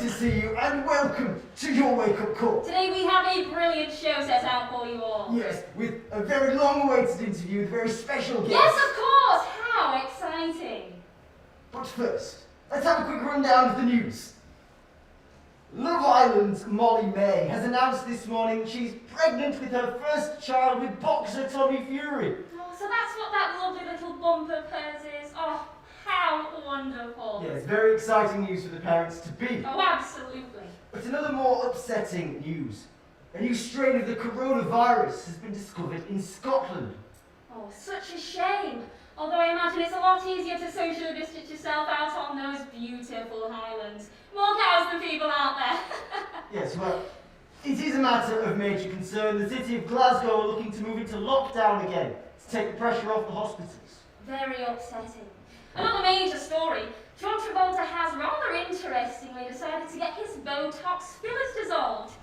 to see you and welcome to your wake-up call. Today we have a brilliant show set out for you all. Yes, with a very long-awaited interview with a very special guest. Yes, of course! How exciting! But first, let's have a quick rundown of the news. Love Island's Molly May has announced this morning she's pregnant with her first child with boxer Tommy Fury. Oh, so that's what that lovely little bump of hers is. Oh, how wonderful. Yes, very exciting news for the parents-to-be. Oh, absolutely. But another more upsetting news. A new strain of the coronavirus has been discovered in Scotland. Oh, such a shame. Although I imagine it's a lot easier to socially distance yourself out on those beautiful highlands. More cows than people out there. Yes, well, it is a matter of major concern. The city of Glasgow are looking to move into lockdown again to take the pressure off the hospitals. Very upsetting. Another major story. John Travolta has rather interestingly decided to get his Botox fillers dissolved.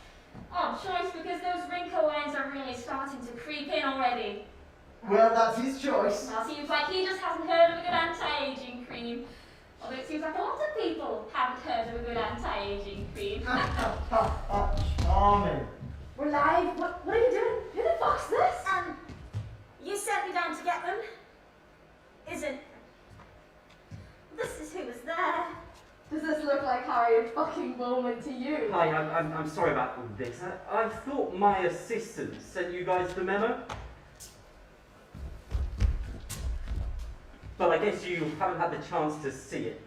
Odd choice because those wrinkle lines are really starting to creep in already. Well, that's his choice. Well, seems like he just hasn't heard of a good anti-aging cream. Although it seems like a lot of people haven't heard of a good anti-aging cream. Charming. We're live. What are you doing? Who the fuck's this? You sent me down to get them? Isn't... This is who was there. Does this look like Harriet fucking Bowman to you? Hi, I'm sorry about all this. I thought my assistant sent you guys the memo. But I guess you haven't had the chance to see it.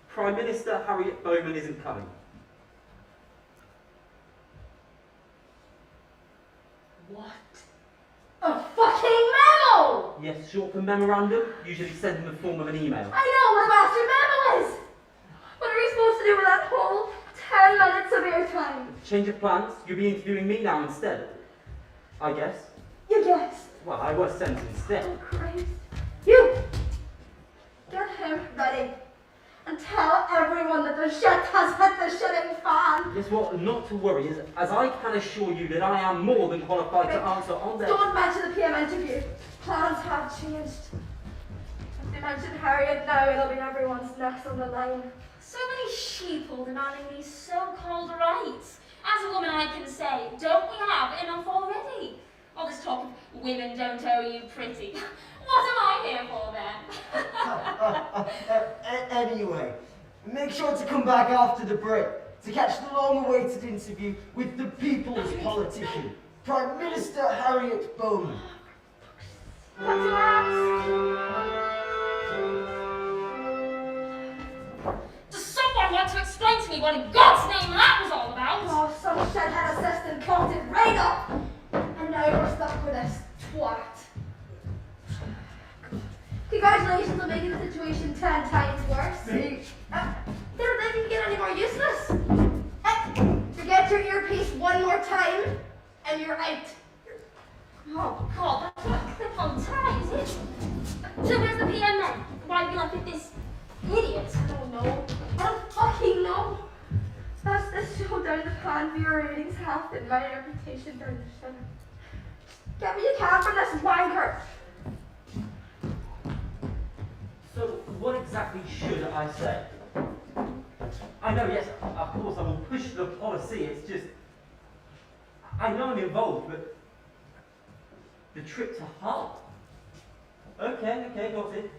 Prime Minister Harriet Bowman isn't coming. What? A fucking memo! Yes, short for memorandum, usually sent in the form of an email. I know what a bastard memo is! What are we supposed to do with that whole 10 minutes of your time? Change of plans, you'll be interviewing me now instead. I guess. You guessed. Well, I was sent instead. Oh Christ. You! Get him ready. And tell everyone that the shit has hit the shitting fan. Guess what? Not to worry, as I can assure you that I am more than qualified to answer on their... Don't mention the PM interview. Plans have changed. If they mention Harriet now, it'll be everyone's next on the line. So many sheeple demanding these so-called rights. As a woman I can say, don't we have enough already? All this talk of women don't owe you pretty. What am I here for then? Anyway, make sure to come back after the break to catch the long-awaited interview with the people's politician, Prime Minister Harriet Bowman. What's your ass? Does someone want to explain to me what in God's name that was all about? Oh, some shithead assistant cocked it right up. And now we're stuck with this twat. Congratulations on making the situation 10 times worse. Me? They don't think you can get any more useless. Forget your earpiece one more time, and you're out. Oh God, that's not a clip-on tie, is it? So where's the PM then? Why be like with this idiot? I don't know. I don't fucking know. That's this show down the pan, viewer ratings half, and my reputation down the shitter. Get me a can from this wanker. So, what exactly should I say? I know, yes, of course I will push the policy, it's just... I know I'm involved, but... The trip to Hull? Okay, got it.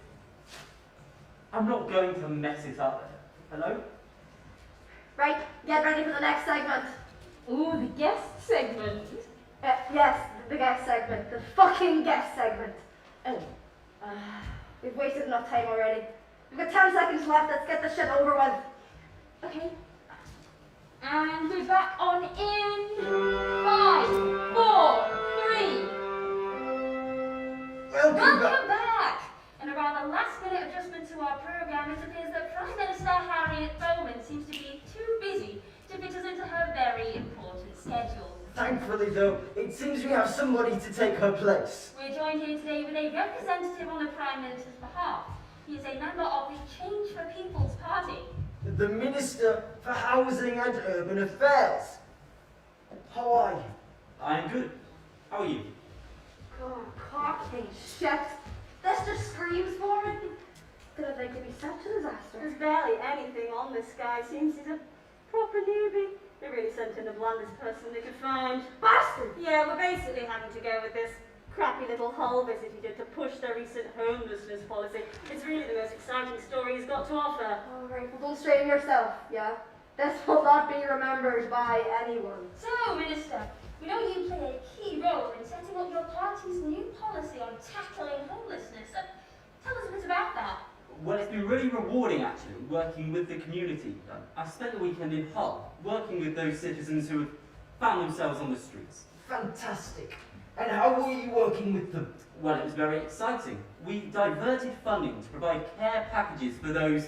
I'm not going to mess it up. Hello? Right, get ready for the next segment. Ooh, the guest segment. Yes, the guest segment. The fucking guest segment. Oh. We've wasted enough time already. We've got 10 seconds left. Let's get this shit over with. Okay. And we're back on in 5, 4, 3. Welcome back. And a rather last-minute adjustment to our program, it appears that Prime Minister Harriet Bowman seems to be too busy to fit us into her very important schedule. Thankfully, though, it seems we have somebody to take her place. We're joined here today with a representative on the Prime Minister's behalf. He is a member of the Change for People's Party. The Minister for Housing and Urban Affairs. How are you? I'm good. How are you? God, cocky shit. This just screams for it. Did it like to be such a disaster? There's barely anything on this guy. Seems he's a proper newbie. They really sent in the blandest person they could find. Bastard! Yeah, we're basically having to go with this crappy little Hull visit he did to push their recent homelessness policy. It's really the most exciting story he's got to offer. Alright, well don't strain yourself, yeah? This will not be remembered by anyone. So, Minister, we know you play a key role in setting up your party's new policy on tackling homelessness. Tell us a bit about that. Well, it's been really rewarding, actually, working with the community. I spent the weekend in Hull, working with those citizens who have found themselves on the streets. Fantastic. And how were you working with them? Well, it was very exciting. We diverted funding to provide care packages for those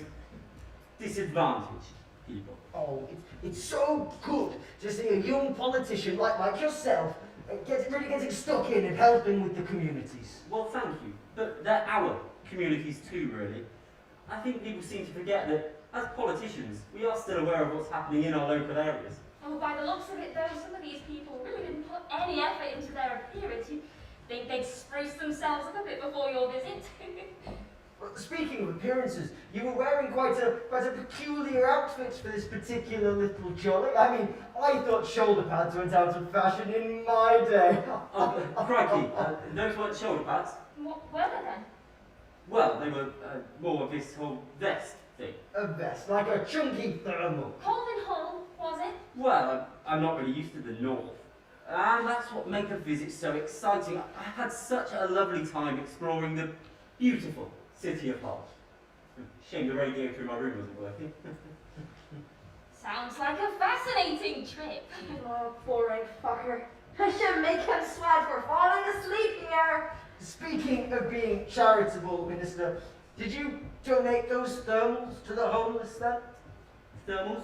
disadvantaged people. Oh, it's so good to see a young politician like yourself really getting stuck in and helping with the communities. Well, thank you. But they're our communities too, really. I think people seem to forget that, as politicians, we are still aware of what's happening in our local areas. Oh, by the looks of it, though, some of these people really didn't put any effort into their appearance. You think they'd spruce themselves up a bit before your visit? Well, speaking of appearances, you were wearing quite a peculiar outfit for this particular little jolly. I mean, I thought shoulder pads went out of fashion in my day. Oh, crikey, those weren't shoulder pads. What were they then? Well, they were more of this whole vest thing. A vest, like a chunky thermal. Cold in Hull, was it? Well, I'm not really used to the north. And that's what made the visit so exciting. I had such a lovely time exploring the beautiful city of Hull. Shame the radio through my room wasn't working. Sounds like a fascinating trip. Oh, boring fucker. I should make him sweat for falling asleep here. Speaking of being charitable, Minister, did you donate those thermals to the homeless then? Thermals?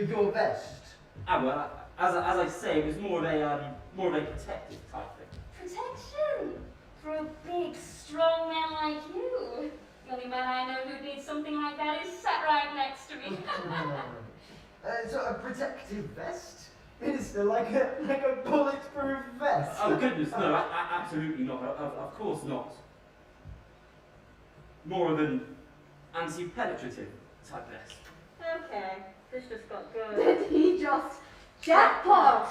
Your vest? Ah, well, as I say, it was more of a protective type thing. Protection? For a big, strong man like you. The only man I know who needs something like that is sat right next to me. So a protective vest? Minister, like a bulletproof vest? Oh goodness, no, absolutely not. Of course not. More of an anti-penetrative type vest. Okay, this just got good. Did he just jackpot?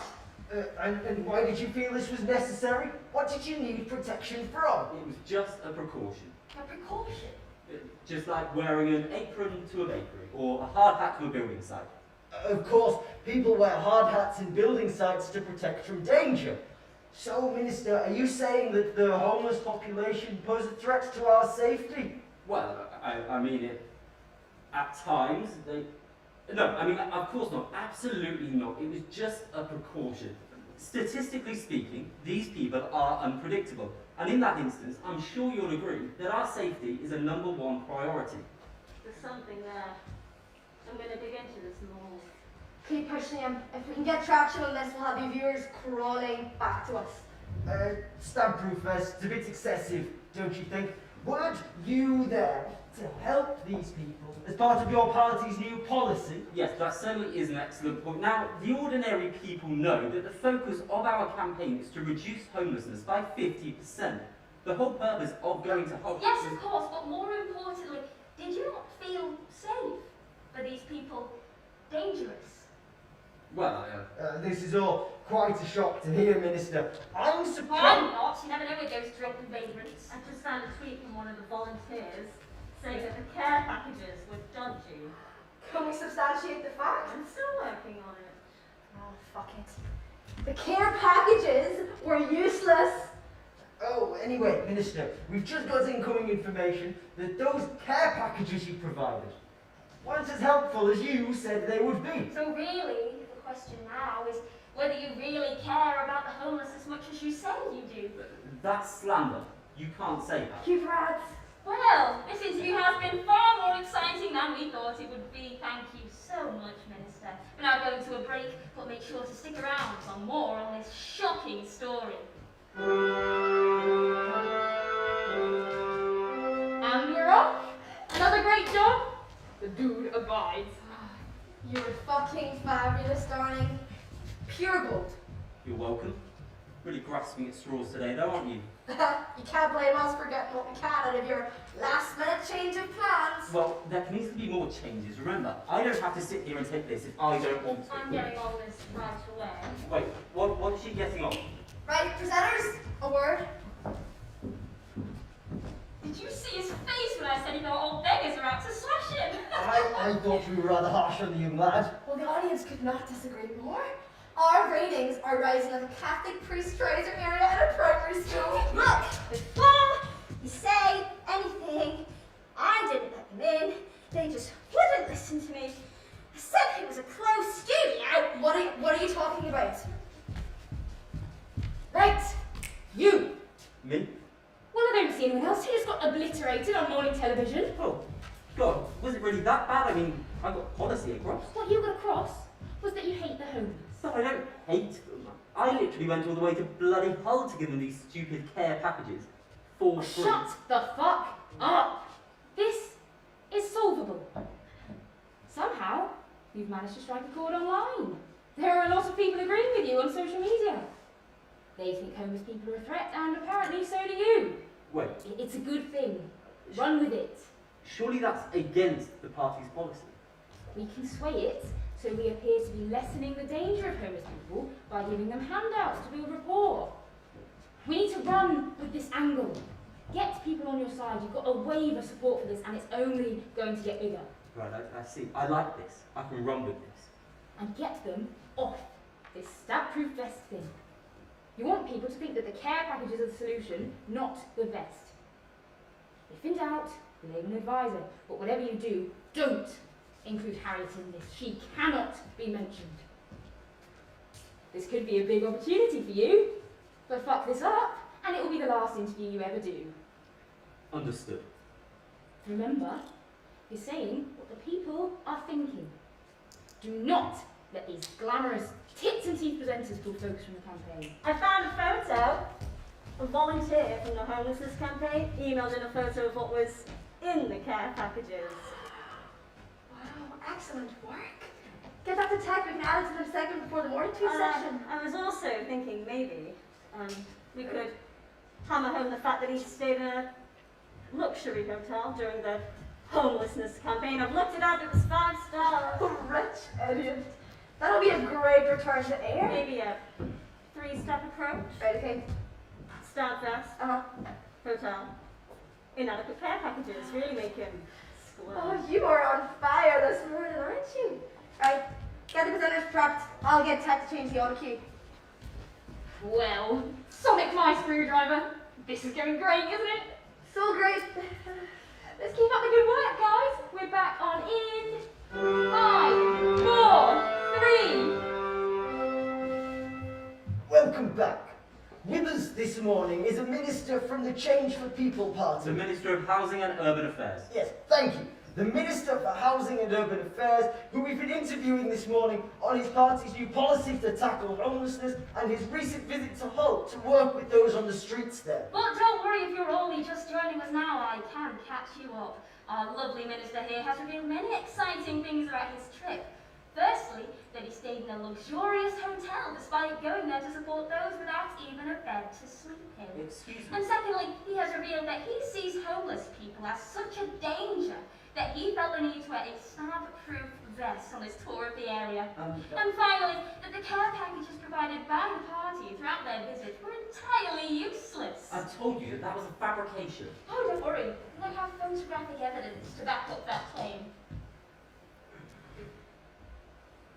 And why did you feel this was necessary? What did you need protection from? It was just a precaution. A precaution? Just like wearing an apron to a bakery or a hard hat to a building site. Of course, people wear hard hats in building sites to protect from danger. So, Minister, are you saying that the homeless population pose a threat to our safety? Well, I mean it. At times, they... No, I mean, of course not. Absolutely not. It was just a precaution. Statistically speaking, these people are unpredictable. And in that instance, I'm sure you'll agree that our safety is a #1 priority. There's something there. I'm going to dig into this more. Keep pushing him. If we can get traction on this, we'll have your viewers crawling back to us. Stab-proof vest, it's a bit excessive, don't you think? Weren't you there to help these people as part of your party's new policy? Yes, that certainly is an excellent point. Now, the ordinary people know that the focus of our campaign is to reduce homelessness by 50%. The whole purpose of going to Hull Yes, of course, but more importantly, did you not feel safe? Are these people dangerous? Well, This is all quite a shock to hear, Minister. I'm I'm surprised. not. You never know with those drunken vagrants. I just found a tweet from one of the volunteers saying that the care packages were dodgy. Can we substantiate the fact? I'm still working on it. Oh, fuck it. The care packages were useless. Oh, anyway, Minister, we've just got incoming information that those care packages you provided weren't as helpful as you said they would be. So really, the question now is whether you really care about the homeless as much as you say you do. that's slander. You can't say that. Keep your ads. Well, this interview has been far more exciting than we thought it would be. Thank you so much, Minister. We're now going to a break, but make sure to stick around for more on this shocking story. And we're off. Another great job? The dude abides. You're fucking fabulous, darling. Pure gold. You're welcome. really grasping at straws today, though, aren't you? You can't blame us for getting what we can out of your last-minute change of plans. Well, there needs to be more changes. Remember, I don't have to sit here and take this if I don't want to. I'm getting on this right away. Wait, what is she getting on? Right, presenters, a word. Did you see his face when I said he thought old beggars are out to slash him? I thought you were rather harsh on the young lad. Well, the audience could not disagree more. Our ratings are rising like a Catholic priest riser area at a primary school. Look, before you say anything, I didn't let them in. They just wouldn't listen to me. I said it was a closed studio. What are you talking about? Right, you. Me? Well, I don't see anyone else. He just got obliterated on morning television. Oh, God, was it really that bad? I mean, I got policy across. What you got across was that you hate the homeless. But I don't hate them. I literally went all the way to bloody Hull to give them these stupid care packages. For free. Shut the fuck up! This is solvable. Somehow, you've managed to strike a chord online. There are a lot of people agreeing with you on social media. They think homeless people are a threat, and apparently so do you. Wait, It's a good thing. Run with it. surely that's against the party's policy. We can sway it so we appear to be lessening the danger of homeless people by giving them handouts to build rapport. We need to run with this angle. Get people on your side. You've got a wave of support for this, and it's only going to get bigger. Right, I see. I like this. I can run with this. And get them off this stab-proof vest thing. You want people to think that the care packages are the solution, not the vest. If in doubt, blame an advisor. But whatever you do, don't include Harriet in this. She cannot be mentioned. This could be a big opportunity for you. But fuck this up, and it will be the last interview you ever do. Understood. Remember, you're saying what the people are thinking. Do not let these glamorous tits and teeth presenters pull focus from the campaign. I found a photo. A volunteer from the homelessness campaign emailed in a photo of what was in the care packages. Wow, excellent work. Get that to tech. We can add it to the segment before the morning tea session. I was also thinking maybe we could hammer home the fact that he stayed in a luxury hotel during the homelessness campaign. I've looked it up, it was 5 stars. Rich idiot. That'll be a great return to air. Maybe a 3-step approach. Right, okay. Start fast, Uh-huh. hotel, inadequate care packages, really make him squirm. Oh, you are on fire this morning, aren't you? Right, get the presenters prepped. I'll get tech to change the auto cue. Well, Sonic my screwdriver. This is going great, isn't it? So great. Let's keep up the good work, guys. We're back on in 5, 4, 3. Welcome back. With us this morning is a minister from the Change for People party. The Minister of Housing and Urban Affairs. Yes, thank you. The Minister for Housing and Urban Affairs, who we've been interviewing this morning on his party's new policy to tackle homelessness and his recent visit to Hull to work with those on the streets there. But don't worry if you're only just joining us now, I can catch you up. Our lovely minister here has revealed many exciting things about his trip. Firstly, that he stayed in a luxurious hotel despite going there to support those without even a bed to sleep in. Excuse me. And secondly, he has revealed that he sees homeless people as such a danger that he felt the need to wear a stab-proof vest on his tour of the area. And finally, that the care packages provided by the party throughout their visit were entirely useless. I told you that that was a fabrication. Oh, don't worry. I have photographic evidence to back up that claim.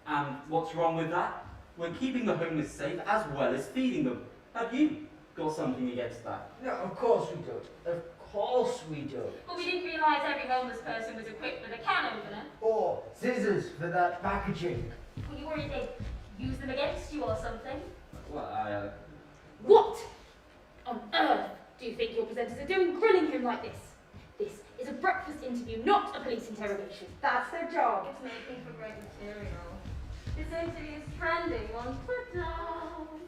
And what's wrong with that? We're keeping the homeless safe as well as feeding them. Have you got something against that? No, of course we don't. Of course we don't. But we didn't realise every homeless person was equipped with a can opener. Or scissors for that packaging. Were you worried they'd use them against you or something? Well, What on earth do you think your presenters are doing grilling him like this? This is a breakfast interview, not a police interrogation. That's their job. It's making for great material. This interview is trending on Twitter.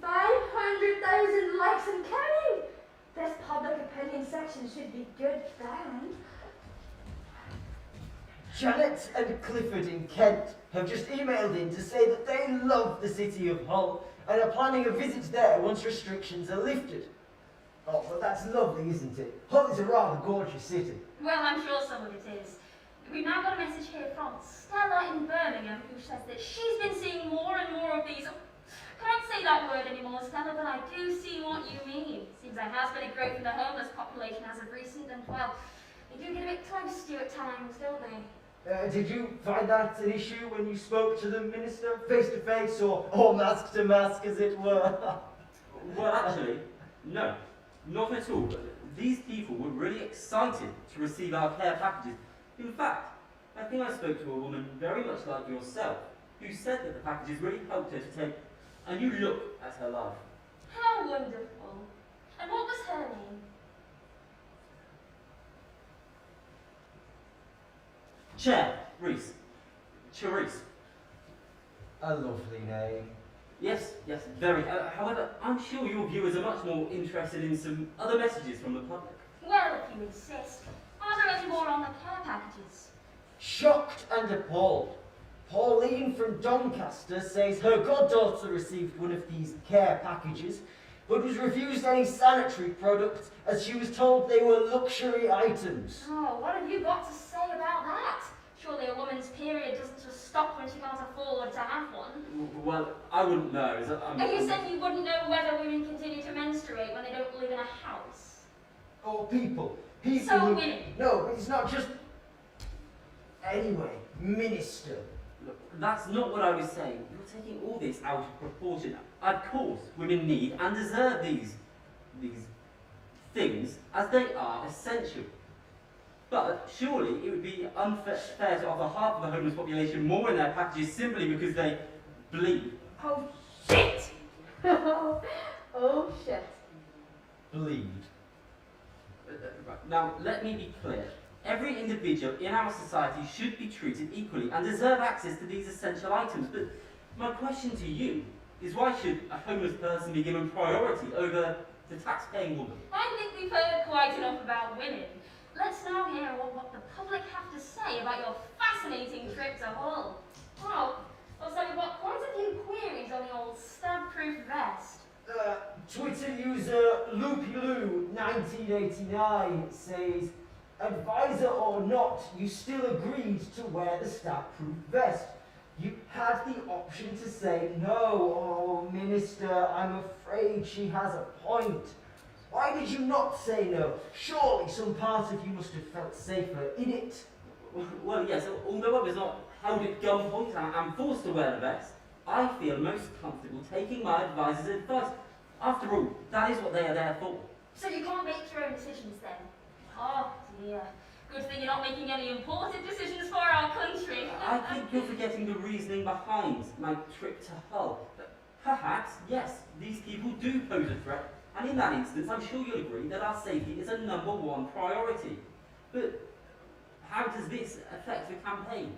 500,000 likes and counting. This public opinion section should be good then. Janet and Clifford in Kent have just emailed in to say that they love the city of Hull and are planning a visit there once restrictions are lifted. Oh, but that's lovely, isn't it? Hull is a rather gorgeous city. Well, I'm sure some of it is. We've now got a message here from Stella in Birmingham, who says that she's been seeing more and more of these. I can't say that word anymore, Stella, but I do see what you mean. Seems there has been a growth in the homeless population as of recent, and well, they do get a bit close to you at times, don't they? Did you find that an issue when you spoke to the minister, face to face, or mask to mask, as it were? Well, actually, no, not at all. These people were really excited to receive our care packages. In fact, I think I spoke to a woman very much like yourself, who said that the packages really helped her to take a new look at her life. How wonderful. And what was her name? Chair, Reese. Charisse. A lovely name. Yes, very. However, I'm sure your viewers are much more interested in some other messages from the public. Well, if you insist. Are there any more on the care packages? Shocked and appalled, Pauline from Doncaster says her goddaughter received one of these care packages, but was refused any sanitary products as she was told they were luxury items. Oh, what have you got to say about that? Surely a woman's period doesn't just stop when she can't afford to have one. Well, I wouldn't know. And you said you wouldn't know whether women continue to menstruate when they don't live in a house. Or people. So who- women. No, it's not just... Anyway, minister. Look, that's not what I was saying. You're taking all this out of proportion. Of course, women need and deserve these things, as they are essential. But surely it would be unfair to offer half of the homeless population more in their packages simply because they bleed. Oh, shit! Oh, shit. Bleed. Now, let me be clear. Every individual in our society should be treated equally and deserve access to these essential items. But my question to you is, why should a homeless person be given priority over the tax-paying woman? I think we've heard quite enough about women. Let's now hear what the public have to say about your fascinating trip to Hull. Well, so we've got quite a few queries on the old stab-proof vest. Twitter user LoopyLoo1989 says, advisor or not, you still agreed to wear the stab-proof vest. You had the option to say no. Oh, minister, I'm afraid she has a point. Why did you not say no? Surely some part of you must have felt safer in it. Well, yes, although I was not held at gunpoint and forced to wear the vest, I feel most comfortable taking my advisor's advice. After all, that is what they are there for. So you can't make your own decisions then? Oh dear. Good thing you're not making any important decisions for our country. I think you're forgetting the reasoning behind my trip to Hull. Perhaps, yes, these people do pose a threat, and in that instance, I'm sure you'll agree that our safety is a #1 priority. But how does this affect the campaign?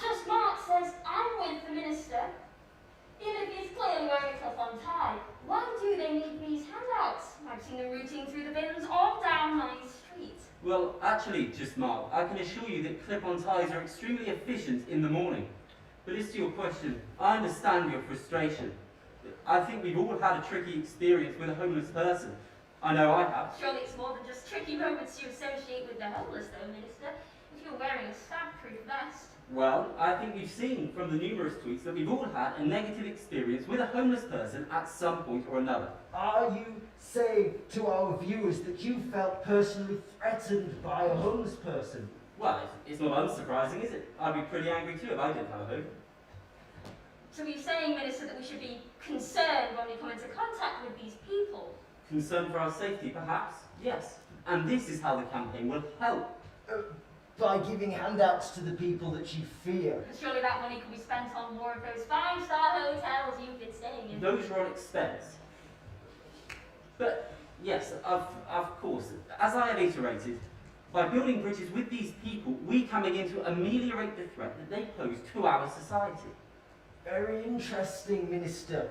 Just Mark says, I'm with the minister. Even if he's clearly wearing a clip-on tie, why do they need these handouts? I've seen them routing through the bins all down my street. Well, actually, just Mark, I can assure you that clip-on ties are extremely efficient in the morning. But as to your question, I understand your frustration. I think we've all had a tricky experience with a homeless person. I know I have. Surely it's more than just tricky moments you associate with the homeless, though, Minister, if you're wearing a stab-proof vest. Well, I think we've seen from the numerous tweets that we've all had a negative experience with a homeless person at some point or another. Are you saying to our viewers that you felt personally threatened by a homeless person? Well, it's not unsurprising, is it? I'd be pretty angry too if I didn't have a home. So you're saying, Minister, that we should be concerned when we come into contact with these people? Concern for our safety, perhaps? Yes. And this is how the campaign will help. By giving handouts to the people that you fear. Surely that money could be spent on more of those five-star hotels you've been staying in. Those are on expense. But, yes, of course, as I have iterated, by building bridges with these people, we can begin to ameliorate the threat that they pose to our society. Very interesting, Minister.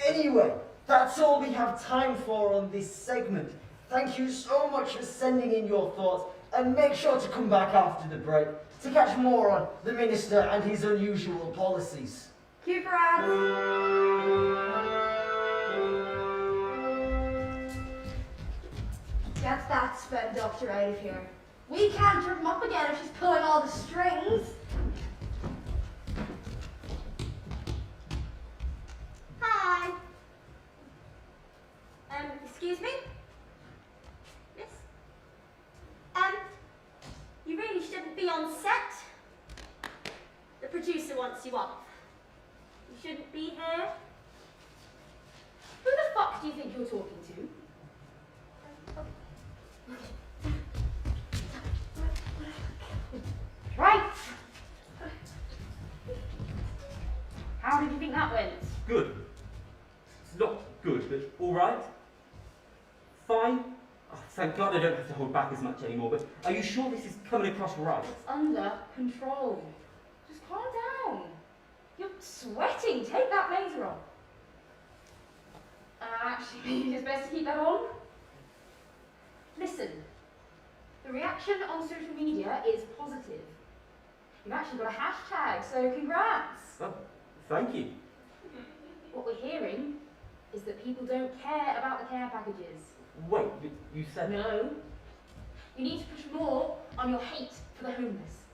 Anyway, that's all we have time for on this segment. Thank you so much for sending in your thoughts. and make sure to come back after the break to catch more on the Minister and his unusual policies. Cue for ads. Get that sped doctor out of here. We can't trip him up again if she's pulling all the strings. Hi. Excuse me? Yes? You really shouldn't be on set. The producer wants you off. You shouldn't be here. Who the fuck do you think you're talking to? Right! How did you think that went? Good. It's not good, but all right. Fine. Oh, thank God I don't have to hold back as much anymore, but are you sure this is coming across right? It's under control. Just calm down. You're sweating. Take that blazer off. Actually, maybe it's best to keep that on. Listen, the reaction on social media is positive. You've actually got a hashtag, so congrats. Oh, thank you. What we're hearing is that people don't care about the care packages. Wait, you said... No. You need to push more on your hate for the homeless.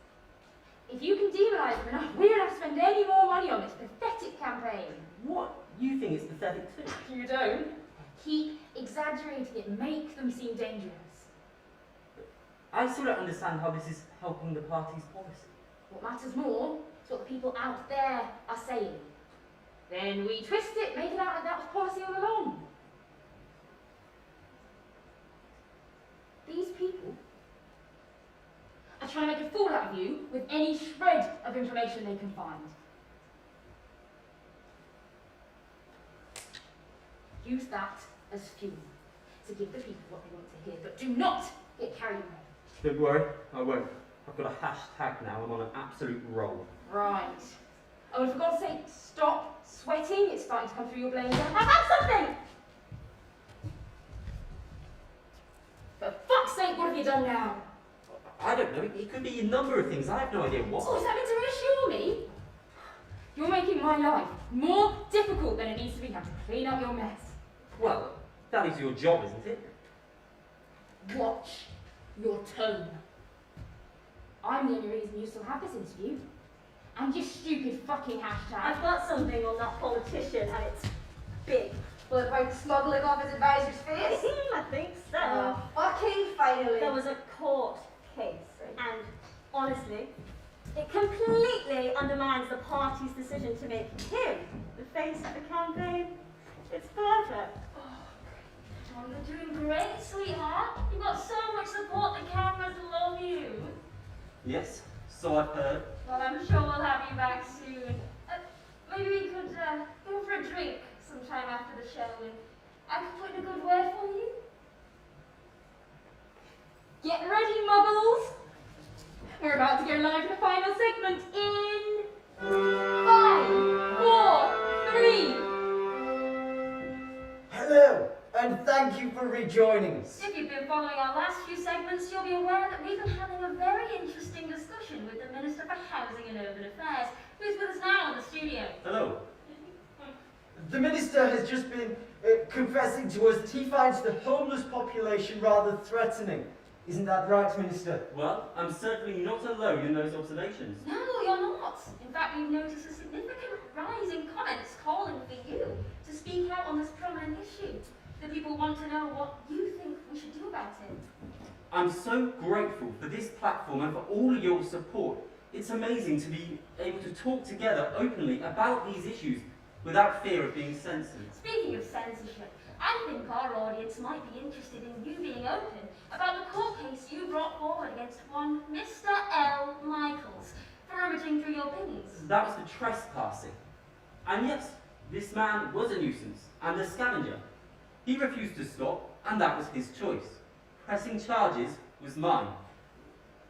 If you can demonise them enough, we don't have to spend any more money on this pathetic campaign. What? You think it's pathetic too? You don't? Keep exaggerating it, make them seem dangerous. I still don't understand how this is helping the party's policy. What matters more is what the people out there are saying. Then we twist it, make it out like that was policy all along. These people are trying to make a fool out of you with any shred of information they can find. Use that as fuel to give the people what they want to hear, but do not get carried away. Don't worry, I won't. I've got a hashtag now, I'm on an absolute roll. Right. Oh, and for God's sake, stop sweating. It's starting to come through your blazer. I've had something! For fuck's sake, what have you done now? I don't know, it could be a number of things, I have no idea what. Oh, is that meant to reassure me? You're making my life more difficult than it needs to be now to clean up your mess. Well, that is your job, isn't it? Watch your tone. I'm the only reason you still have this interview. And your stupid fucking hashtag. I've got something on that politician and it's big. Will it fight the smuggling off his advisor's face? I think so. Fucking finally. There was a court case, and honestly, it completely undermines the party's decision to make him the face of the campaign. It's perfect. Oh, you're doing great, sweetheart. You've got so much support, the cameras love you. Yes, so I've heard. Well, I'm sure we'll have you back soon. Maybe we could go for a drink sometime after the show and I could put in a good word for you. Get ready, muggles! We're about to go live in the final segment in 5, 4, 3. Hello, and thank you for rejoining us. If you've been following our last few segments, you'll be aware that we've been having a very interesting discussion with the Minister for Housing and Urban Affairs, who's with us now in the studio. Hello. The Minister has just been confessing to us that he finds the homeless population rather threatening. Isn't that right, Minister? Well, I'm certainly not alone in those observations. No, you're not. In fact, we've noticed a significant rise in comments calling for you to speak out on this prominent issue. The people want to know what you think we should do about it. I'm so grateful for this platform and for all your support. It's amazing to be able to talk together openly about these issues without fear of being censored. Speaking of censorship, I think our audience might be interested in you being open about the court case you brought forward against one Mr. L. Michaels for rummaging through your pins. That was the trespassing. And yes, this man was a nuisance and a scavenger. He refused to stop, and that was his choice. Pressing charges was mine.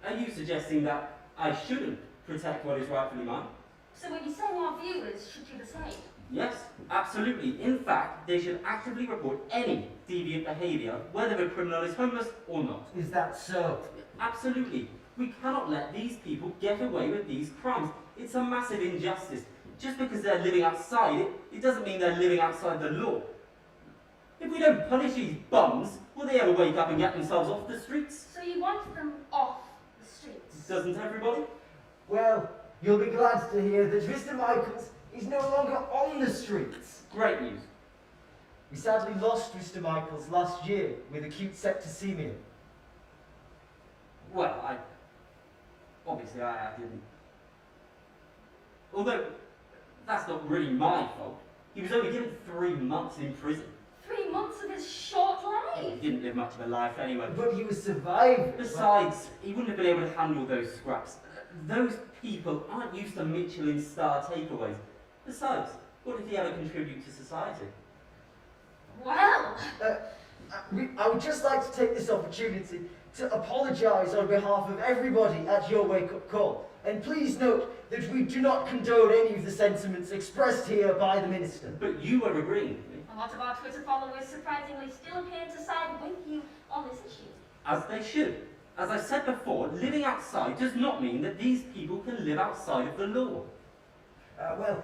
Are you suggesting that I shouldn't protect what is rightfully mine? So when you say our viewers should do the same? Yes, absolutely. In fact, they should actively report any deviant behaviour, whether the criminal is homeless or not. Is that so? Absolutely. We cannot let these people get away with these crimes. It's a massive injustice. Just because they're living outside, it doesn't mean they're living outside the law. If we don't punish these bums, will they ever wake up and get themselves off the streets? So you want them off the streets? Doesn't everybody? Well, you'll be glad to hear that Mr. Michaels is no longer on the streets. Great news. We sadly lost Mr. Michaels last year with acute septicemia. Well, obviously I didn't. Although, that's not really my fault. He was only given 3 months in prison. 3 months of his short He life? didn't live much of a life anyway. But he was survived. Besides, he wouldn't have been able to handle those scraps. Those people aren't used to Michelin-star takeaways. Besides, what did he ever contribute to society? Well, I would just like to take this opportunity to apologise on behalf of everybody at your wake-up call. And please note that we do not condone any of the sentiments expressed here by the Minister. But you were agreeing with me, a lot of our Twitter followers surprisingly still appear to side with you on this issue. as they should. As I said before, living outside does not mean that these people can live outside of the law. Well,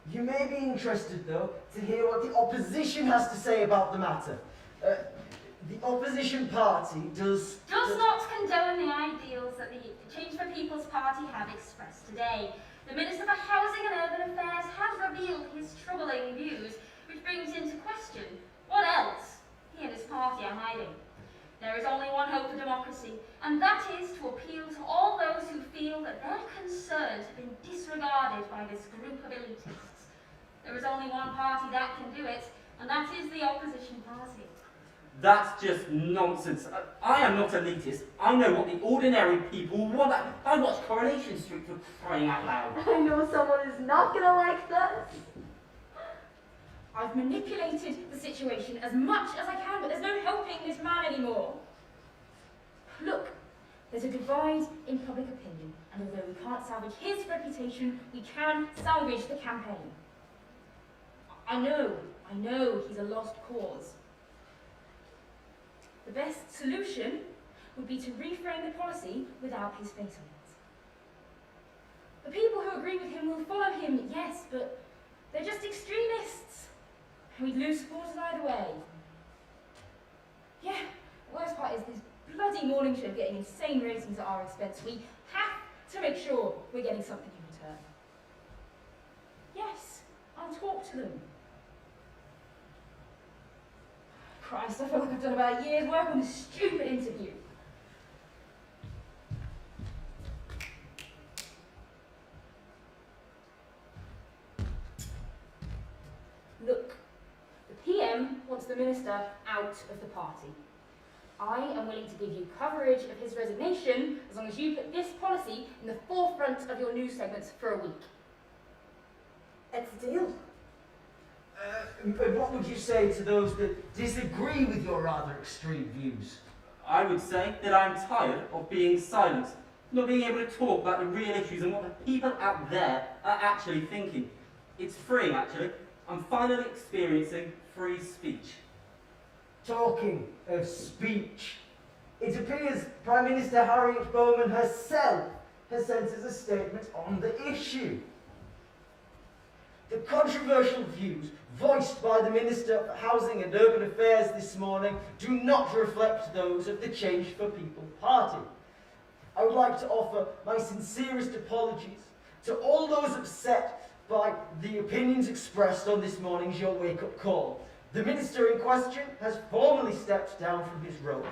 you may be interested, though, to hear what the opposition has to say about the matter. The opposition party does Not condone the ideals that the Change for People's Party have expressed today. The Minister for Housing and Urban Affairs has revealed his troubling views, which brings into question what else he and his party are hiding. There is only one hope for democracy, and that is to appeal to all those who feel that their concerns have been disregarded by this group of elitists. There is only one party that can do it, and that is the opposition party. That's just nonsense. I am not elitist. I know what the ordinary people want. I watch Coronation Street for crying out loud. I know someone is not gonna like this. I've manipulated the situation as much as I can, but there's no helping this man anymore. Look, there's a divide in public opinion, and although we can't salvage his reputation, we can salvage the campaign. I know he's a lost cause. The best solution would be to reframe the policy without his face on it. The people who agree with him will follow him, yes, but they're just extremists. We'd lose supporters either way. Yeah, the worst part is this bloody morning show getting insane ratings at our expense. We have to make sure we're getting something in return. Yes, I'll talk to them. Christ, I feel like I've done about a year's work on this stupid interview. Look, the PM wants the Minister out of the party. I am willing to give you coverage of his resignation as long as you put this policy in the forefront of your news segments for a week. It's a deal. But what would you say to those that disagree with your rather extreme views? I would say that I'm tired of being silent, not being able to talk about the real issues and what the people out there are actually thinking. It's freeing, actually. I'm finally experiencing free speech. Talking of speech, it appears Prime Minister Harriet Bowman herself has sent us a statement on the issue. The controversial views voiced by the Minister for Housing and Urban Affairs this morning do not reflect those of the Change for People party. I would like to offer my sincerest apologies to all those upset by the opinions expressed on this morning's Your Wake Up Call. The Minister in question has formally stepped down from his role,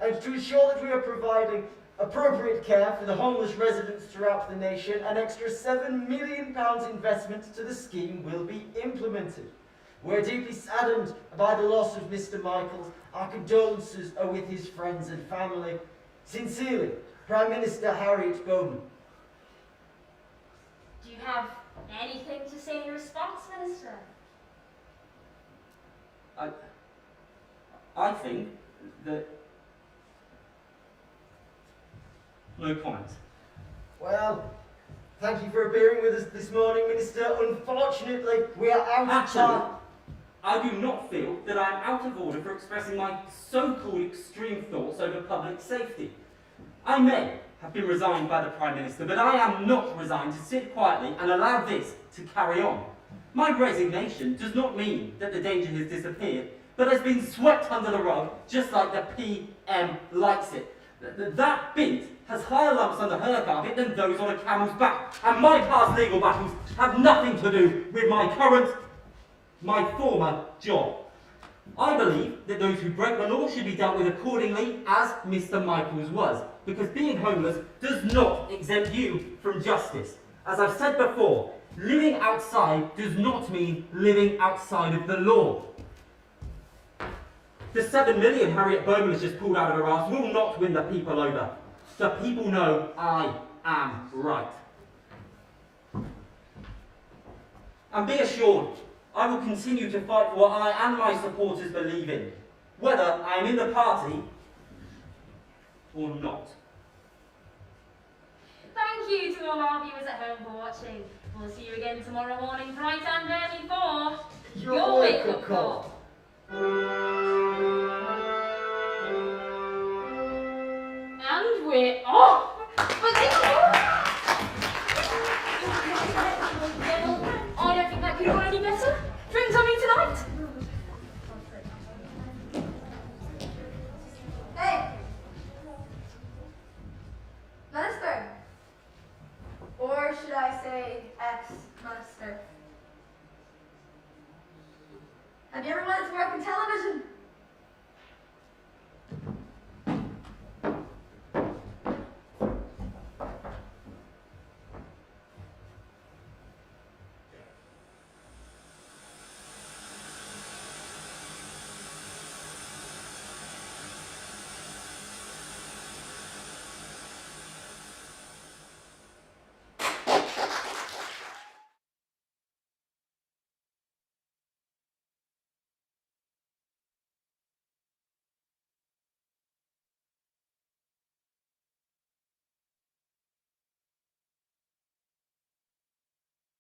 and to ensure that we are providing appropriate care for the homeless residents throughout the nation, an extra £7 million investment to the scheme will be implemented. We're deeply saddened by the loss of Mr. Michaels. Our condolences are with his friends and family. Sincerely, Prime Minister Harriet Bowman. Do you have anything to say in response, Minister? I think that... No comment. Well, Thank you for appearing with us this morning, Minister. Unfortunately, we are out of Actually, time. I do not feel that I am out of order for expressing my so-called extreme thoughts over public safety. I may have been resigned by the Prime Minister, but I am not resigned to sit quietly and allow this to carry on. My resignation does not mean that the danger has disappeared, but has been swept under the rug, just like the PM likes it. That bint has higher lumps under her carpet than those on a camel's back, and my past legal battles have nothing to do with my former job. I believe that those who break the law should be dealt with accordingly, as Mr. Michaels was, because being homeless does not exempt you from justice. As I've said before, living outside does not mean living outside of the law. The 7 million Harriet Bowman has just pulled out of her arse will not win the people over. The people know I am right. And be assured, I will continue to fight for what I and my supporters believe in, whether I am in the party or not. Thank you to all our viewers at home for watching. We'll see you again tomorrow morning, bright and early for your wake-up call. And we're off! I don't think that could go any better. Drinks on me tonight? Hey! Minister. Or should I say ex-minister? Have you ever